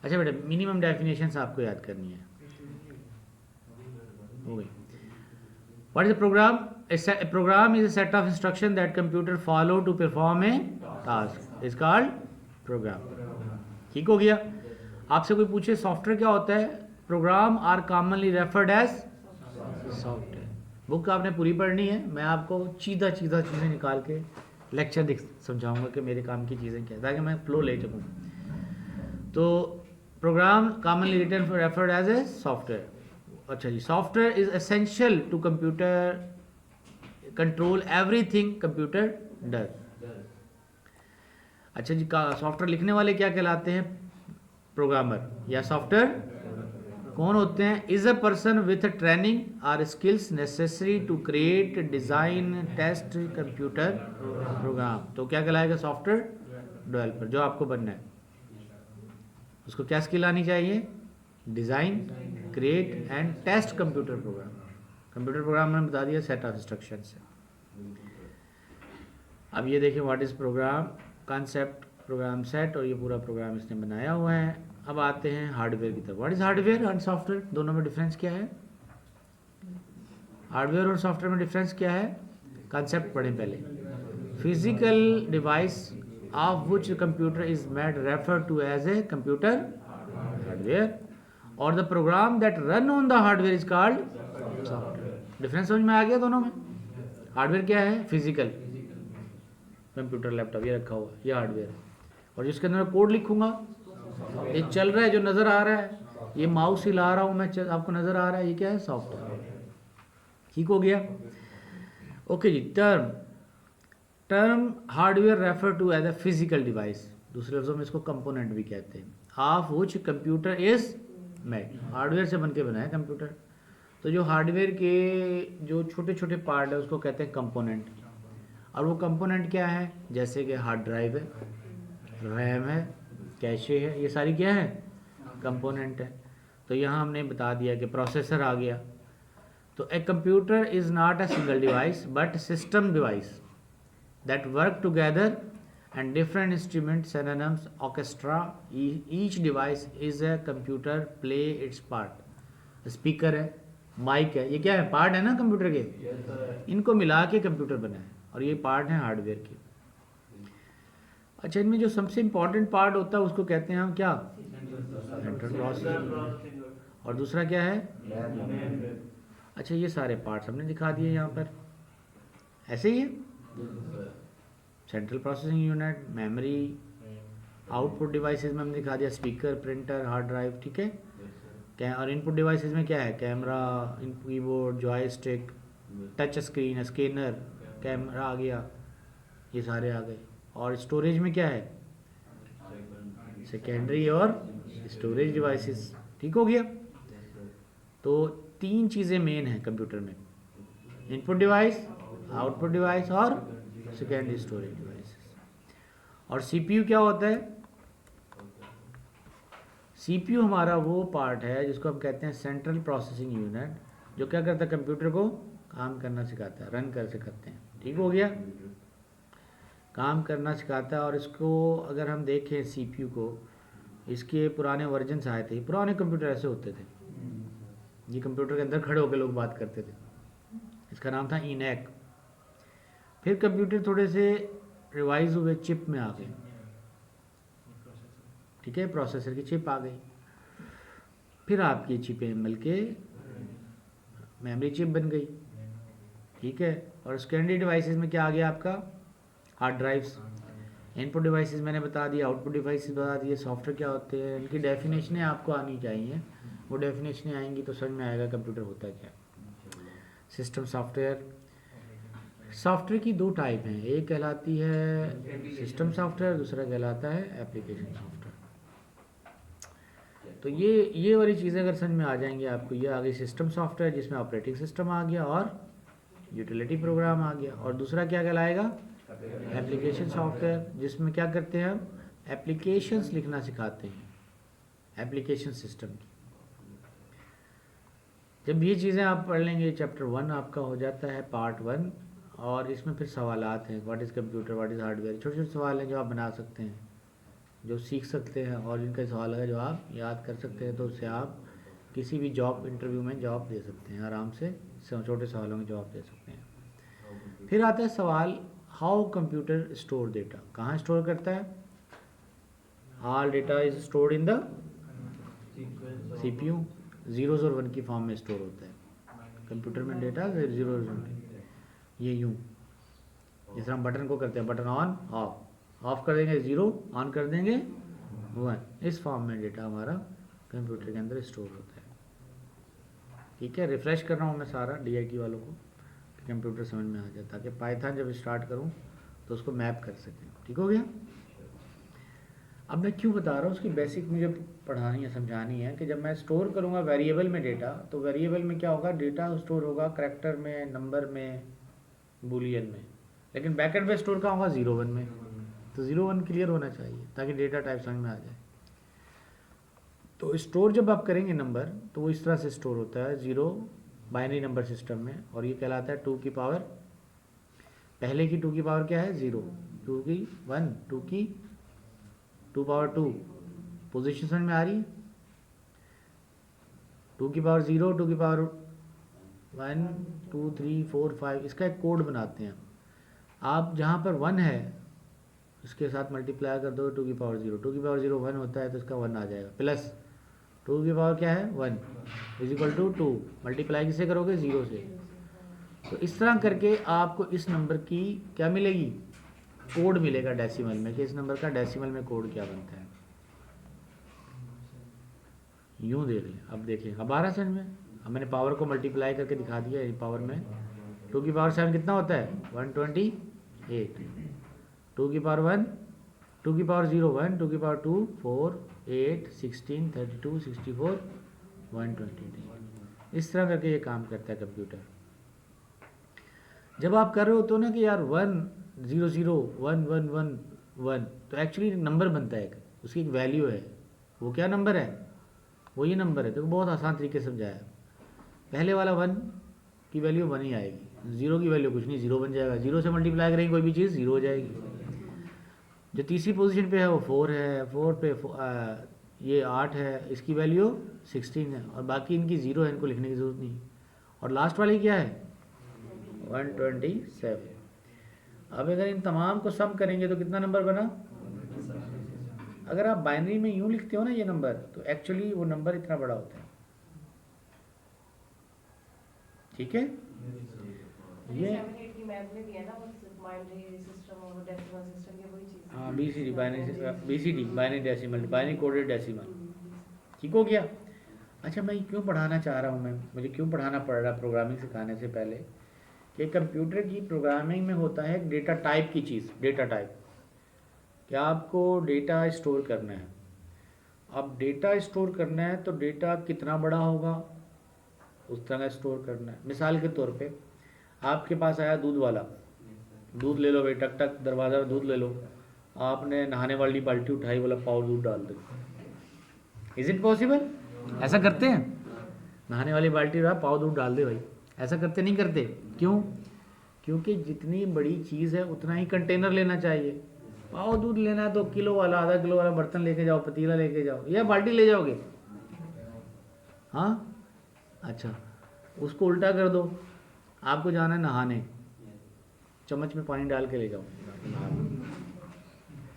अच्छा बेटा, minimum definitions आपको याद करनी है, हो गई। What is a program? A program is a set of instructions that computer follow to perform a task is called program। ठीक हो गया। आपसे कोई पूछे सॉफ्टवेयर क्या होता है, program are commonly referred as software. Book आपने पूरी पढ़नी है, मैं आपको सीधा सीधा चीज़ें निकाल के लेक्चर समझाऊंगा कि मेरे काम की चीज़ें क्या है, ताकि मैं फ्लो ले सकूँ। तो program commonly written referred as a software. अच्छा जी, software is essential to computer control everything computer does. अच्छा जी, सॉफ्टवेयर लिखने वाले क्या कहलाते हैं? प्रोग्रामर। या सॉफ्टवेयर कौन होते हैं? Is a person with training or skills necessary to create design test computer program. तो क्या कहलाएगा? Software developer. जो आपको बनना है उसको क्या स्किल आनी चाहिए? Design, create and test computer program. Computer program मैंने बता दिया, सेट ऑफ इंस्ट्रक्शन से। अब ये देखिए, what is program, concept, program set, और ये पूरा प्रोग्राम इसने बनाया हुआ है। अब आते हैं हार्डवेयर की तरफ। What is hardware and software, दोनों में डिफरेंस क्या है? हार्डवेयर और सॉफ्टवेयर में डिफरेंस क्या है? कॉन्सेप्ट पढ़ें पहले। Physical device of which computer is made refer to as a computer hardware, और the program that run on the hardware is called software. Difference समझ में आ गया दोनों में? हार्डवेयर क्या है? फिजिकल कंप्यूटर, लैपटॉप ये रखा हुआ, ये हार्डवेयर है। और जिसके अंदर मैं कोड लिखूंगा, ये चल रहा है जो नज़र आ रहा है, ये माउस हिला रहा हूँ मैं, आपको नज़र आ रहा है, ये क्या है? सॉफ्टवेयर। ठीक हो गया? ओके जी। Term hardware refer to as a physical device, दूसरे लफ्जों में इसको कंपोनेंट भी कहते हैं, of which computer is made. Hardware से बन के बना है कंप्यूटर। तो जो हार्डवेयर के जो छोटे छोटे पार्ट है उसको कहते हैं कंपोनेंट। और वो कंपोनेंट क्या है? जैसे कि हार्ड ड्राइव है, रैम है, कैशे है, ये सारी क्या है? कंपोनेंट है। तो यहाँ हमने बता दिया कि प्रोसेसर आ गया। तो a computer is not a single device but system device that work together and different instrument synonyms orchestra. Each device is a computer play it's part. Speaker है, माइक है, ये क्या है? पार्ट है ना कंप्यूटर के। इनको मिला के कंप्यूटर बना है, और ये पार्ट है हार्डवेयर के। अच्छा, इनमें जो सबसे इंपॉर्टेंट पार्ट होता है उसको कहते हैं हम क्या? Central processing. और दूसरा क्या है? अच्छा, ये सारे पार्ट्स हमने दिखा दिए यहाँ पर, ऐसे ही है। Central processing unit, memory, output devices में हमने दिखा दिया, स्पीकर, प्रिंटर, हार्ड ड्राइव। ठीक है। और इनपुट डिवाइसेस में क्या है? Camera, keyboard, joystick, touch screen, scanner, camera आ गया, ये सारे आ गए। और स्टोरेज में क्या है? सेकेंडरी और स्टोरेज डिवाइसेस। ठीक हो गया? तो तीन चीज़ें मेन हैं कंप्यूटर में, इनपुट डिवाइस, आउटपुट डिवाइस और सेकेंडरी स्टोरेज डिवाइसेस। और सीपीयू क्या होता है? सीपीयू हमारा वो पार्ट है जिसको हम कहते हैं सेंट्रल प्रोसेसिंग यूनिट, जो क्या करता है? कंप्यूटर को काम करना सिखाता है, रन कर सिखाते हैं। ठीक हो गया? काम करना सिखाता है। और इसको अगर हम देखें सीपीयू को, इसके पुराने वर्जन्स आए थे, पुराने कंप्यूटर ऐसे होते थे, ये कंप्यूटर के अंदर खड़े होकर लोग बात करते थे, इसका नाम था इनैक। फिर कंप्यूटर थोड़े से रिवाइज हुए, चिप में आ गए। ठीक है, प्रोसेसर की चिप आ गई, फिर आपकी चिपें मिलके मेमोरी चिप बन गई। ठीक है। और सेकेंडरी डिवाइसेस में क्या आ गया आपका? Hard drives. इनपुट डिवाइसेस मैंने बता दिया, आउटपुट डिवाइसेस बता दिए। सॉफ्टवेयर क्या होते हैं, इनकी डेफिनेशनें आपको आनी चाहिए, वो डेफिनेशनें आएंगी तो समझ में आएगा कंप्यूटर होता क्या। सिस्टम सॉफ्टवेयर, सॉफ्टवेयर की दो टाइप हैं, एक कहलाती है सिस्टम सॉफ्टवेयर, दूसरा कहलाता है एप्लीकेशन सॉफ्टवेयर। तो ये वाली चीज़ें अगर समझ में आ जाएंगी आपको, ये आ गई सिस्टम सॉफ्टवेयर जिसमें ऑपरेटिंग सिस्टम आ गया और यूटिलिटी प्रोग्राम आ गया। और दूसरा क्या कहलाएगा? एप्लीकेशन सॉफ्टवेयर, जिसमें क्या करते हैं हम? एप्लीकेशंस लिखना सिखाते हैं, एप्लीकेशन सिस्टम की। जब ये चीज़ें आप पढ़ लेंगे, चैप्टर 1 आपका हो जाता है, पार्ट 1। और इसमें फिर सवालात हैं, what is computer, what is hardware, छोटे छोटे सवाल हैं जो आप बना सकते हैं, जो सीख सकते हैं और जिनका सवाल का जवाब याद कर सकते हैं, तो उससे आप किसी भी जॉब इंटरव्यू में जवाब दे सकते हैं, आराम से छोटे सवालों के जवाब दे सकते हैं। फिर आता है सवाल, हाउ कंप्यूटर स्टोर डेटा, कहाँ स्टोर करता है? All data is stored in the CPU, zeros और वन की फॉर्म में स्टोर होता है कंप्यूटर में डेटा, जीरो और वन। ये यूँ जैसे हम बटन को करते हैं, बटन ऑन ऑफ कर देंगे जीरो, ऑन कर देंगे वन, इस फॉर्म में डेटा हमारा कंप्यूटर के अंदर स्टोर होता है। ठीक है, रिफ्रेश कर रहा हूँ मैं सारा DIT वालों को, कंप्यूटर समझ में आ जाए, ताकि पाइथन जब स्टार्ट करूँ तो उसको मैप कर सकें। ठीक हो गया? अब मैं क्यों बता रहा हूँ, उसकी बेसिक मुझे पढ़ानी है, समझानी है कि जब मैं स्टोर करूँगा वेरिएबल में डेटा, तो वेरिएबल में क्या होगा, डेटा स्टोर होगा करैक्टर में, नंबर में, बूलियन में, लेकिन बैकेंड में स्टोर कहाँ होगा, 0 1 में। तो 0 1 क्लियर होना चाहिए ताकि डेटा टाइप समझ में आ जाए। तो स्टोर जब आप करेंगे नंबर, तो वो इस तरह से स्टोर होता है, 0 बाइनरी नंबर सिस्टम में, और ये कहलाता है 2 की पावर, पहले की 2 की पावर क्या है, 0, 2 की 1, 2 की 2 पावर 2, पोजीशन समझ में आ रही है? 2 की पावर 0, 2 की पावर 1 2 3 4 5, इसका एक कोड बनाते हैं आप, जहाँ पर 1 है इसके साथ मल्टीप्लाई कर दो 2 की पावर 0, 2 की पावर 0 1 होता है तो इसका 1 आ जाएगा, प्लस 2 की पावर क्या है 1 इज इक्वल टू 2, मल्टीप्लाई किसे करोगे, 0 से। तो इस तरह करके आपको इस नंबर की क्या मिलेगी, कोड मिलेगा डेसिमल में, कि इस नंबर का डेसिमल में कोड क्या बनता है। यूँ देख लें, अब देख लें, अब 12 समझ में। अब मैंने पावर को मल्टीप्लाई करके दिखा दिया, ये पावर में 2 की पावर 7 कितना होता है, 128, 2 की पावर 1, 2 की पावर 0 1, 2 की पावर 2 4 8 16 32 64 128। इस तरह करके ये काम करता है कंप्यूटर। जब आप कर रहे हो तो ना कि यार 1 0 0 1 1 1 1, तो एक्चुअली नंबर बनता है, उसकी एक वैल्यू है, वो क्या नंबर है, वो ये नंबर है। तो बहुत आसान तरीके से समझाया, पहले वाला 1 की वैल्यू 1 ही आएगी, 0 की वैल्यू कुछ नहीं, 0 बन जाएगा, 0 से मल्टीप्लाई करेंगे कोई भी चीज़ 0 हो जाएगी। जो तीसरी पोजीशन पे है वो 4 है, 4 पे ये 8 है, इसकी वैल्यू 16 है, और बाकी इनकी 0 है, इनको लिखने की ज़रूरत नहीं। और लास्ट वाली क्या है 127। अब अगर इन तमाम को सम करेंगे तो कितना नंबर बना, अगर आप बाइनरी में यूँ लिखते हो ना ये नंबर, तो एक्चुअली वो नंबर इतना बड़ा होता है। ठीक है, ये हाँ BCD binary decimal, binary coded decimal. ठीक हो गया। अच्छा, मैं क्यों पढ़ाना चाह रहा हूँ, मुझे क्यों पढ़ाना पड़ रहा है प्रोग्रामिंग सिखाने से पहले, कि कंप्यूटर की प्रोग्रामिंग में होता है एक डेटा टाइप की चीज़, डेटा टाइप, क्या आपको डेटा स्टोर करना है। अब डेटा स्टोर करना है तो डेटा कितना बड़ा होगा उस तरह स्टोर करना है। मिसाल के तौर पे आपके पास आया दूध वाला, दूध ले लो भाई, टक टक दरवाज़ा दूध ले लो, आपने नहाने वाली बाल्टी उठाई, बोला पाव दूध डाल दो। Is it possible? ऐसा करते हैं? नहाने वाली बाल्टी रहा, पाव दूध डाल दे भाई, ऐसा करते नहीं करते? क्यों? क्योंकि जितनी बड़ी चीज़ है उतना ही कंटेनर लेना चाहिए। पाव दूध लेना है तो किलो वाला, आधा किलो वाला बर्तन लेके जाओ, पतीला लेके जाओ, या बाल्टी ले जाओगे? हाँ, अच्छा, उसको उल्टा कर दो, आपको जाना है नहाने, चम्मच में पानी डाल के ले जाओ,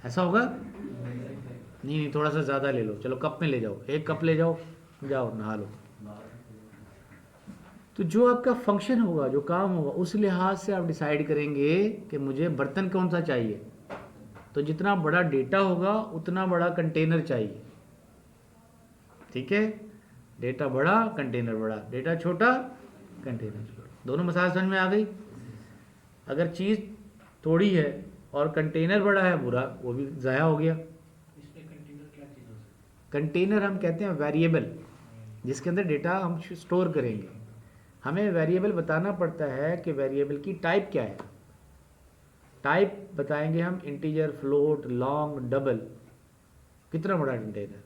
ऐसा होगा? नहीं, थोड़ा सा ज़्यादा ले लो, चलो कप में ले जाओ, 1 कप ले जाओ, जाओ नहा लो। तो जो आपका फंक्शन होगा, जो काम होगा, उस लिहाज से आप डिसाइड करेंगे कि मुझे बर्तन कौन सा चाहिए। तो जितना बड़ा डेटा होगा उतना बड़ा कंटेनर चाहिए। ठीक है, डेटा बड़ा, कंटेनर बड़ा, डेटा छोटा, कंटेनर छोटा, दोनों मसाला समझ में आ गई। अगर चीज़ थोड़ी है और कंटेनर बड़ा है, बुरा, वो भी ज़ाया हो गया। इसमें कंटेनर क्या चीज़ हो सकती है? कंटेनर हम कहते हैं वेरिएबल, जिसके अंदर डेटा हम स्टोर करेंगे। हमें वेरिएबल बताना पड़ता है कि वेरिएबल की टाइप क्या है। टाइप बताएंगे हम, इंटीजर, फ्लोट, लॉन्ग, डबल। कितना बड़ा कंटेनर,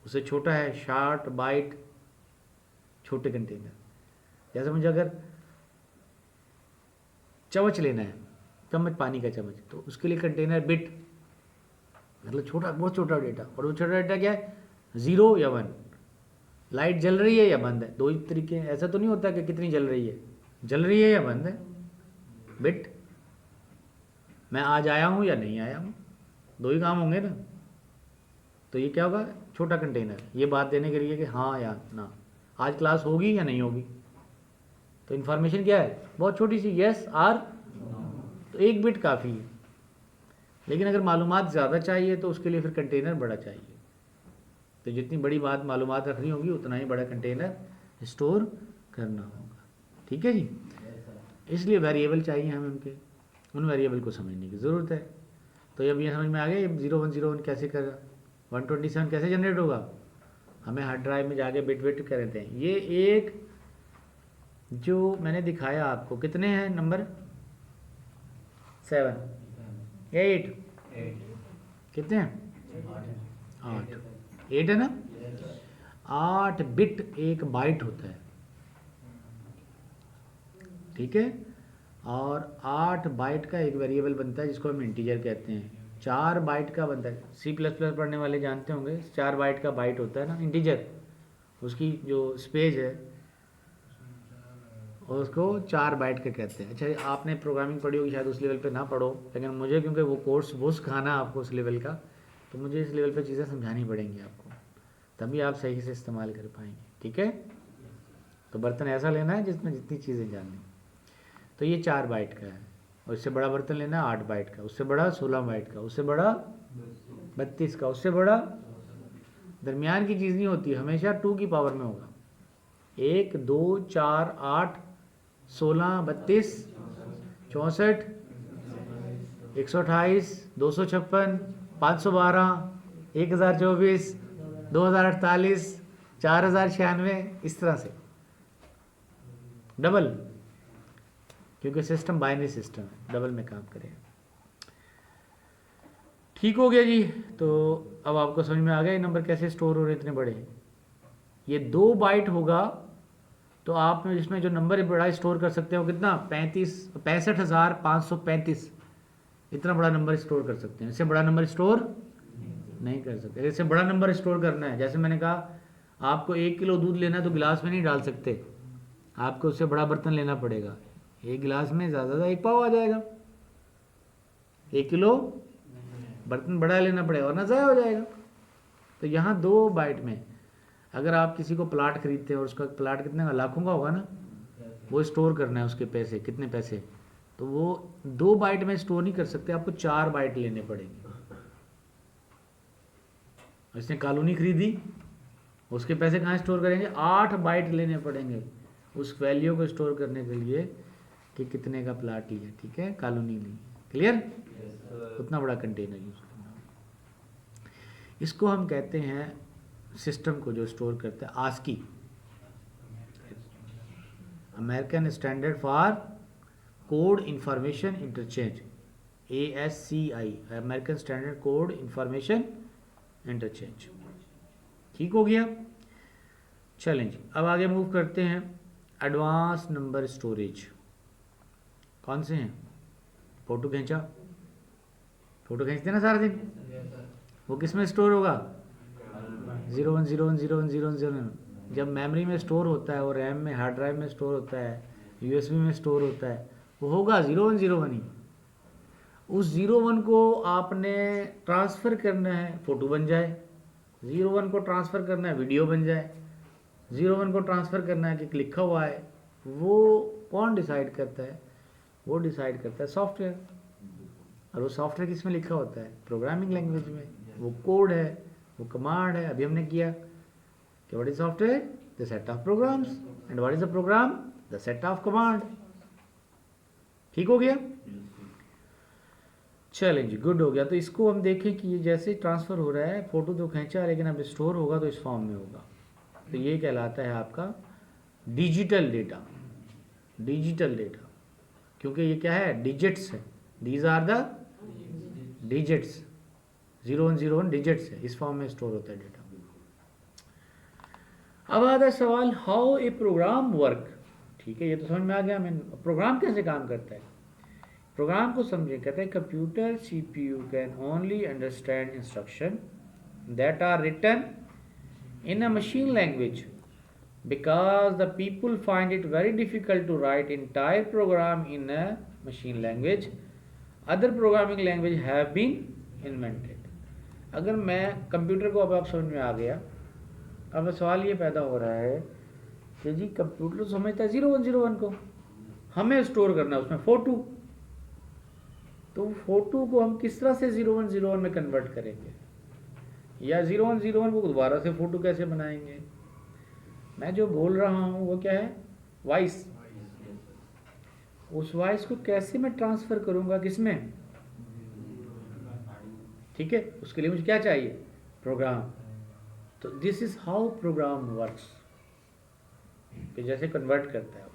उससे छोटा है शॉर्ट, बाइट, छोटे कंटेनर। जैसे मुझे अगर चम्मच लेना है, चम्मच, पानी का चम्मच, तो उसके लिए कंटेनर बिट, मतलब छोटा, बहुत छोटा डेटा। और वो छोटा डेटा क्या है, 0 या 1, लाइट जल रही है या बंद है, दो ही तरीके हैं। ऐसा तो नहीं होता कि कितनी जल रही है या बंद है, बिट मैं आज आया हूँ या नहीं आया हूँ, दो ही काम होंगे ना। तो ये क्या होगा, छोटा कंटेनर, ये बात देने के लिए कि हाँ या ना, आज क्लास होगी या नहीं होगी। तो इन्फॉर्मेशन क्या है, बहुत छोटी सी, यस आर, तो एक बिट काफ़ी है। लेकिन अगर मालूमात ज़्यादा चाहिए तो उसके लिए फिर कंटेनर बड़ा चाहिए। तो जितनी बड़ी बात मालूमात रखनी होगी उतना ही बड़ा कंटेनर स्टोर करना होगा। ठीक है जी। इसलिए वेरिएबल चाहिए हमें, उनके उन वेरिएबल को समझने की ज़रूरत है। तो अब ये समझ में आ गया, ये 0101 कैसे करेगा, 127 कैसे जनरेट होगा। हमें हार्ड ड्राइव में जाके बिट कर देते हैं। ये एक जो मैंने दिखाया आपको, कितने हैं नंबर, 7 8 कितने हैं, 8 8 है ना। 8 बिट एक बाइट होता है, ठीक है। और 8 बाइट का एक वेरिएबल बनता है जिसको हम इंटीजर कहते हैं। 4 बाइट का बनता है, C++ पढ़ने वाले जानते होंगे, 4 बाइट का बाइट होता है ना इंटीजर, उसकी जो स्पेस है उसको 4 बाइट का कहते हैं। अच्छा, आपने प्रोग्रामिंग पढ़ी होगी शायद, उस लेवल पे ना पढ़ो, लेकिन मुझे क्योंकि वो कोर्स वो सिखाना आपको उस लेवल का, तो मुझे इस लेवल पे चीज़ें समझानी पड़ेंगी आपको, तभी आप सही से इस्तेमाल कर पाएंगे। ठीक है। तो बर्तन ऐसा लेना है जिसमें जितनी चीज़ें जाननी। तो ये 4 बाइट का है, और इससे बड़ा बर्तन लेना है 8 बाइट का, उससे बड़ा 16 बाइट का, उससे बड़ा 32 का, उससे बड़ा, दरमियान की चीज़ नहीं होती, हमेशा 2 की पावर में होगा। 1 2 4 8 16 32 64 128 256 512 1024 2048 4096, इस तरह से डबल, क्योंकि सिस्टम बाइनरी सिस्टम है, डबल में काम करेगा। ठीक हो गया जी। तो अब आपको समझ में आ गया ये नंबर कैसे स्टोर हो रहे इतने बड़े। ये 2 बाइट होगा तो आप इसमें जो नंबर बड़ा स्टोर कर सकते हो, कितना, 65,535, इतना बड़ा नंबर स्टोर कर सकते हैं। इससे बड़ा नंबर स्टोर नहीं कर सकते। इससे बड़ा नंबर स्टोर करना है, जैसे मैंने कहा आपको 1 किलो दूध लेना है तो गिलास में नहीं डाल सकते, आपको उससे बड़ा बर्तन लेना पड़ेगा। एक गिलास में ज़्यादा 1 पाव आ जाएगा, 1 किलो बर्तन बड़ा लेना पड़ेगा वरना ज़ाया हो जाएगा। तो यहाँ 2 बाइट में अगर आप किसी को प्लाट खरीदते हैं और उसका प्लाट कितने का, लाखों का होगा ना, वो स्टोर करना है उसके पैसे, कितने पैसे, तो वो 2 बाइट में स्टोर नहीं कर सकते, आपको 4 बाइट लेने पड़ेंगे। इसने कॉलोनी खरीदी, उसके पैसे कहाँ स्टोर करेंगे, 8 बाइट लेने पड़ेंगे उस वैल्यू को स्टोर करने के लिए कि कितने का प्लाट लिया, ठीक है, कॉलोनी ली। क्लियर। उतना बड़ा कंटेनर यूज करना। इसको हम कहते हैं, सिस्टम को जो स्टोर करता है, ASCII, American standard for code information interchange, ASCI, American standard code information interchange. ठीक हो गया। चलें जी, अब आगे मूव करते हैं। एडवांस नंबर स्टोरेज कौन से हैं, फोटो खींचा, फोटो खींचते ना सारा दिन, वो किस में स्टोर होगा, 0101010101। जब मेमोरी में स्टोर होता है, और रैम में, हार्ड ड्राइव में स्टोर होता है, USB में स्टोर होता है, वो होगा 0101 ही। उस 01 को आपने ट्रांसफ़र करना है, फ़ोटो बन जाए, 01 को ट्रांसफ़र करना है, वीडियो बन जाए, 01 को ट्रांसफ़र करना है कि लिखा हुआ है, वो कौन डिसाइड करता है, वो डिसाइड करता है सॉफ्टवेयर। और वो सॉफ्टवेयर किस में लिखा होता है, प्रोग्रामिंग लैंग्वेज में, वो कोड है, वो कमांड है। अभी हमने किया कि what is software, the set of programs, and what is the program, the set of command. ठीक हो गया। चलें जी, गुड हो गया। तो इसको हम देखें कि ये जैसे ट्रांसफ़र हो रहा है, फ़ोटो तो खींचा, लेकिन अब स्टोर होगा तो इस फॉर्म में होगा। तो ये कहलाता है आपका डिजिटल डेटा। डिजिटल डेटा, क्योंकि ये क्या है, डिजिट्स है, these are the digits, 0101 digits है, इस फॉर्म में स्टोर होता है डेटा। अब आता है सवाल, हाउ ए प्रोग्राम वर्क। ठीक है, ये तो समझ में आ गया हमें, प्रोग्राम कैसे काम करता है। प्रोग्राम को समझें, कहते हैं computer CPU can only understand instruction that are written in a machine language because the people find it very difficult to write entire program in a machine language. Other programming language have been invented. अगर मैं computer को अब आप समझ में आ गया, अब सवाल ये पैदा हो रहा है कि जी कंप्यूटर समझता है 0101 को, हमें स्टोर करना है उसमें 42, तो 42 को हम किस तरह से 0101 में कन्वर्ट करेंगे, या 0101 को दोबारा से 42 कैसे बनाएंगे। मैं जो बोल रहा हूँ वो क्या है, वॉइस। उस वॉइस को कैसे मैं ट्रांसफर करूँगा किसमें, ठीक है, उसके लिए मुझे क्या चाहिए, प्रोग्राम। तो this is how program works, कि जैसे कन्वर्ट करता है।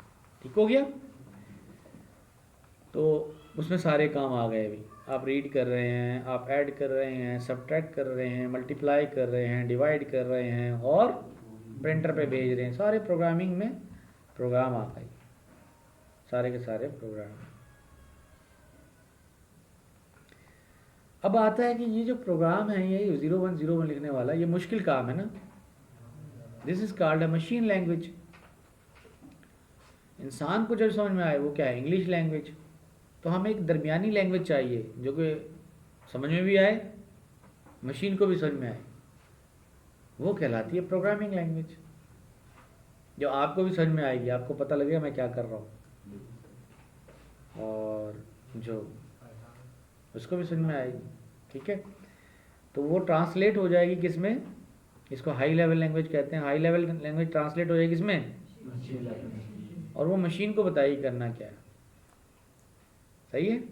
ठीक हो गया, तो उसमें सारे काम आ गए। अभी आप रीड कर रहे हैं, आप ऐड कर रहे हैं, सब्ट्रैक्ट कर रहे हैं, मल्टीप्लाई कर रहे हैं, डिवाइड कर रहे हैं और प्रिंटर पे भेज रहे हैं। सारे प्रोग्रामिंग में प्रोग्राम आ गए, सारे के सारे प्रोग्राम। अब आता है कि ये जो प्रोग्राम है, ये 0101 लिखने वाला, ये मुश्किल काम है ना। This is called a machine language. इंसान को जब समझ में आए वो क्या है, इंग्लिश लैंग्वेज। तो हमें एक दरमियानी लैंग्वेज चाहिए जो कि समझ में भी आए, मशीन को भी समझ में आए, वो कहलाती है प्रोग्रामिंग लैंग्वेज। जो आपको भी समझ में आएगी, आपको पता लगेगा मैं क्या कर रहा हूँ, और जो उसको भी समझ में आएगी। ठीक है, तो वो ट्रांसलेट हो जाएगी किसमें, इसको हाई लेवल लैंग्वेज कहते हैं। हाई लेवल लैंग्वेज ट्रांसलेट हो जाएगी किसमें, और वो मशीन को बताएगी करना क्या है। सही है।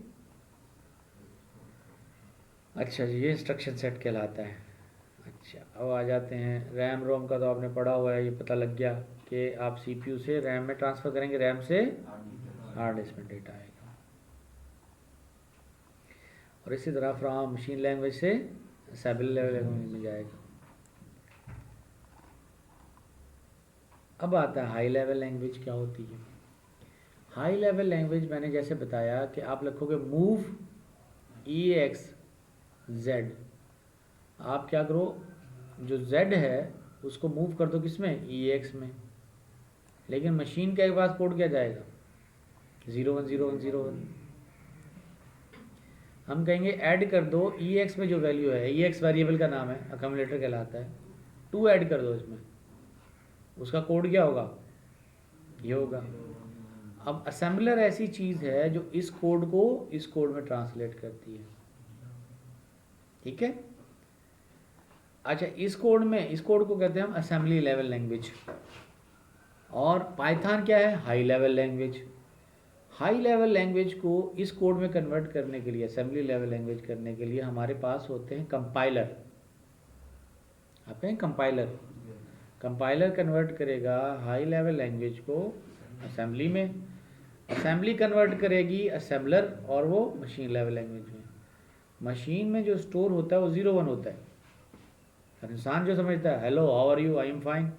अच्छा जी, ये इंस्ट्रक्शन सेट कहलाता है। अच्छा, अब आ जाते हैं रैम रोम का। तो आपने पढ़ा हुआ है, ये पता लग गया कि आप सीपीयू से रैम में ट्रांसफ़र करेंगे, रैम से हार्ड डिस्क में डेटा आएगा, और इसी तरह फ्रॉम मशीन लैंग्वेज से असेंबली लेवल लैंग्वेज में जाएगा। अब आता है हाई लेवल लैंग्वेज क्या होती है। हाई लेवल लैंग्वेज मैंने जैसे बताया कि आप लिखोगे मूव EX-Z, आप क्या करो, जो Z है उसको मूव कर दो किसमें, EX में। लेकिन मशीन के पास कोड क्या जाएगा, 010101। हम कहेंगे ऐड कर दो EX में जो वैल्यू है, EX वेरिएबल का नाम है, अकम्युलेटर कहलाता है, 2 ऐड कर दो इसमें, उसका कोड क्या होगा, ये होगा। अब असेंबलर ऐसी चीज़ है जो इस कोड को इस कोड में ट्रांसलेट करती है। ठीक है। अच्छा, इस कोड को कहते हैं हम असेंबली लेवल लैंग्वेज। और पाइथन क्या है, high level language. High level language को इस कोड में कन्वर्ट करने के लिए, असेंबली लेवल लैंग्वेज करने के लिए हमारे पास होते हैं कंपाइलर। आप कहें कंपाइलर, कंपाइलर कन्वर्ट करेगा हाई लेवल लैंग्वेज को असेंबली में, असेंबली कन्वर्ट करेगी असेंबलर और वो मशीन लेवल लैंग्वेज में। मशीन में जो स्टोर होता है वो 01 होता है, और इंसान जो समझता है hello how are you, I am fine.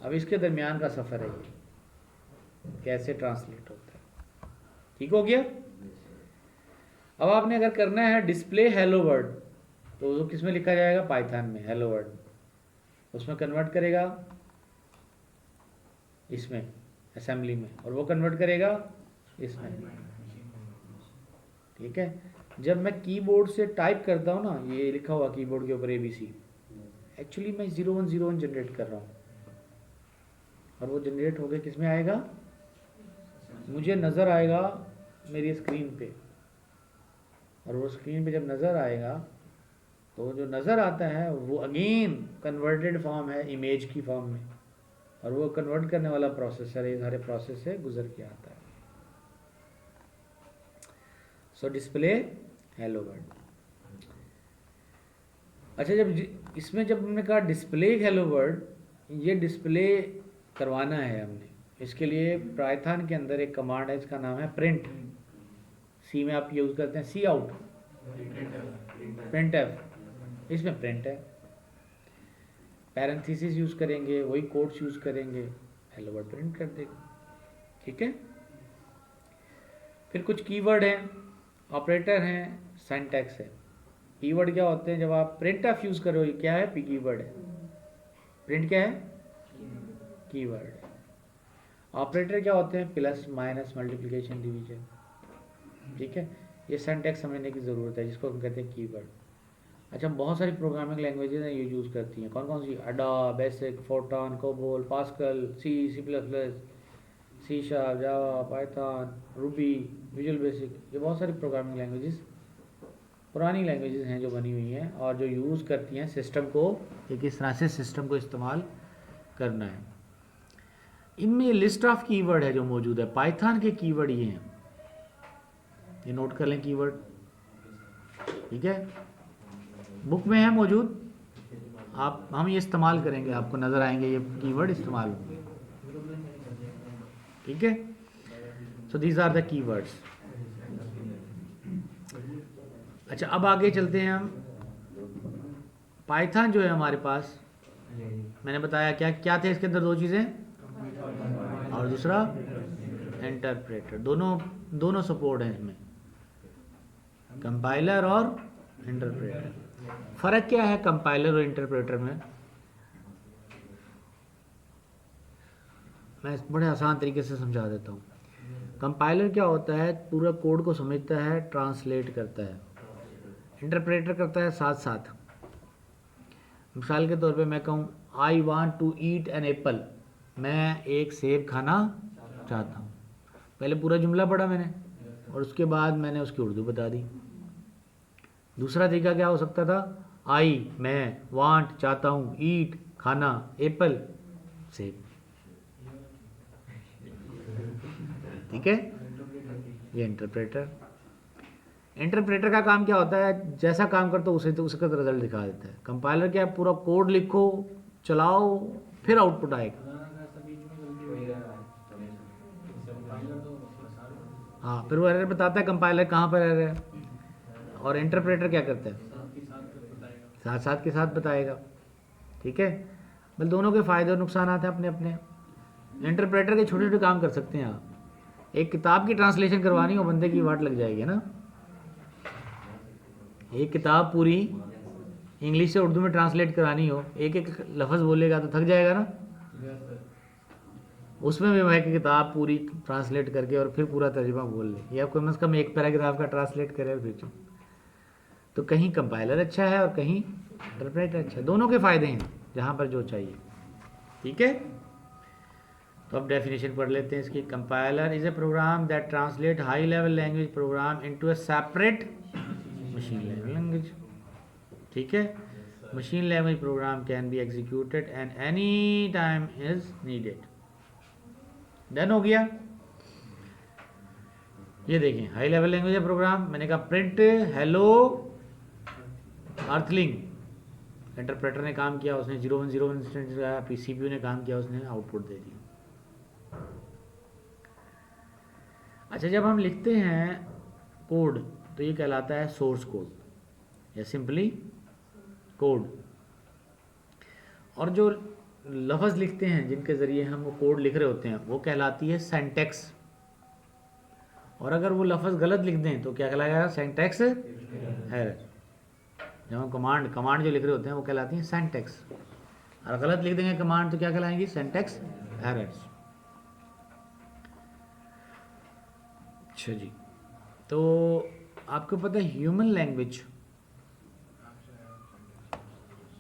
अब इसके दरमियान का सफ़र है ये, कैसे ट्रांसलेट होता है। ठीक हो गया। अब आपने अगर करना है डिस्प्ले हेलो वर्ड, तो वो किस में लिखा जाएगा, पाइथन में हेलो वर्ड, उसमें कन्वर्ट करेगा इसमें असेंबली में, और वो कन्वर्ट करेगा इसमें। ठीक है। जब मैं कीबोर्ड से टाइप करता हूँ ना, ये लिखा हुआ कीबोर्ड के ऊपर ABC, एक्चुअली मैं 0101 जनरेट कर रहा हूँ, और वो जनरेट होकर किस में आएगा, मुझे नज़र आएगा मेरी स्क्रीन पे। और वो स्क्रीन पे जब नज़र आएगा तो जो नज़र आता है वो अगेन कन्वर्टेड फॉर्म है इमेज की फॉर्म में, और वो कन्वर्ट करने वाला प्रोसेसर ये सारे प्रोसेस से गुजर के आता है। सो डिस्प्ले हेलो वर्ड। अच्छा, जब हमने कहा डिस्प्ले हेलो वर्ड, ये डिस्प्ले करवाना है हमने, इसके लिए पाइथन के अंदर एक कमांड है, इसका नाम है प्रिंट। सी में आप यूज़ करते हैं सी आउट, प्रिंट एफ, इसमें प्रिंट है। पैरेंथेसिस यूज़ करेंगे, वही कोट्स यूज़ करेंगे, हेलो वर्ड प्रिंट कर देगा। ठीक है। फिर कुछ कीवर्ड हैं, ऑपरेटर हैं, सिंटैक्स है। कीवर्ड क्या होते हैं? जब आप प्रिंट ऑफ यूज़ करो, ये क्या है? कीवर्ड है। प्रिंट क्या है? कीवर्ड है। ऑपरेटर क्या होते हैं? Plus, minus, multiplication, division. ठीक है, ये सिंटैक्स समझने की ज़रूरत है, जिसको हम कहते हैं कीवर्ड। अच्छा, बहुत सारी प्रोग्रामिंग लैंग्वेजेस हैं ये यूज़ करती हैं। कौन कौन सी? Ada, BASIC, Fortran, COBOL, Pascal, C, C plus plus, C sharp, Java, Python, Ruby, Visual Basic. ये बहुत सारी प्रोग्रामिंग लैंग्वेजेस, पुरानी लैंग्वेजेस हैं जो बनी हुई हैं और जो यूज़ करती हैं सिस्टम को, कि किस तरह से सिस्टम को इस्तेमाल करना है। इनमें लिस्ट ऑफ कीवर्ड है जो मौजूद है। पाइथन के कीवर्ड ये हैं, ये नोट कर लें कीवर्ड। ठीक है, बुक में है मौजूद, आप हम ये इस्तेमाल करेंगे, आपको नज़र आएंगे ये कीवर्ड इस्तेमाल होंगे। ठीक है, so these are the keywords. अच्छा, अब आगे चलते हैं हम। पाइथन जो है हमारे पास, मैंने बताया क्या क्या थे इसके अंदर? दो चीज़ें और दूसरा इंटरप्रेटर। दोनों सपोर्ट हैं इसमें, कंपाइलर और इंटरप्रेटर। फ़र्क क्या है कंपाइलर और इंटरप्रेटर में? मैं बड़े आसान तरीके से समझा देता हूँ। कंपाइलर क्या होता है? पूरा कोड को समझता है, ट्रांसलेट करता है। इंटरप्रेटर करता है साथ साथ। मिसाल के तौर पे मैं कहूँ I want to eat an apple, मैं एक सेब खाना चाहता हूँ। पहले पूरा जुमला पढ़ा मैंने और उसके बाद मैंने उसकी उर्दू बता दी। दूसरा तरीका क्या हो सकता था? आई, मैं, वांट, चाहता हूँ, ईट, खाना, एप्पल, सेब। ठीक है, ये इंटरप्रेटर। इंटरप्रेटर का काम क्या होता है? जैसा काम करता हो उसे तो उसका रिजल्ट दिखा देता है। कंपाइलर क्या है? पूरा कोड लिखो, चलाओ, फिर आउटपुट आएगा। हाँ, फिर वो एरर बताता है कंपाइलर कहाँ पर एरर है। और इंटरप्रेटर क्या करता है? साथ साथ के साथ बताएगा। ठीक है, बल दोनों के फ़ायदे और नुकसान आते हैं अपने अपने। इंटरप्रेटर के छोटे छोटे काम कर सकते हैं आप। एक किताब की ट्रांसलेशन करवानी हो, बंदे की वाट लग जाएगी ना। एक किताब पूरी इंग्लिश से उर्दू में ट्रांसलेट करानी हो, एक एक लफ्ज़ बोलेगा तो थक जाएगा ना। उसमें भी वह किताब पूरी ट्रांसलेट करके और फिर पूरा तर्जुमा बोल ले, या कम से कम एक पैराग्राफ का ट्रांसलेट करे और फिर। तो कहीं कंपाइलर अच्छा है और कहीं इंटरप्रेटर अच्छा है। दोनों के फ़ायदे हैं, जहाँ पर जो चाहिए। ठीक है, तो अब डेफिनेशन पढ़ लेते हैं इसकी। Compiler is a program that translate high level language program into a separate machine level language. ठीक है, machine language program can be executed and any time is needed. Done हो गया। ये देखें, हाई लेवल लैंग्वेज है program. मैंने कहा print hello अर्थलिंग, interpreter ने काम किया, उसने 0101 इंस्टेंस आया, फिर CPU ने काम किया, उसने आउटपुट दे दिया। अच्छा, जब हम लिखते हैं कोड तो ये कहलाता है सोर्स कोड या सिंपली कोड। और जो लफ्ज़ लिखते हैं जिनके ज़रिए हम वो कोड लिख रहे होते हैं वो कहलाती है सिंटैक्स। और अगर वो लफ्ज़ गलत लिख दें तो क्या कहलाएगा? Syntax error. जब हम कमांड जो लिख रहे होते हैं वो कहलाती हैं सिंटैक्स, और गलत लिख देंगे कमांड तो क्या कहलाएंगी? Syntax errors. अच्छा जी, तो आपको पता है human language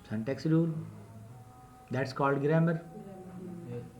syntax rule, that's called grammar.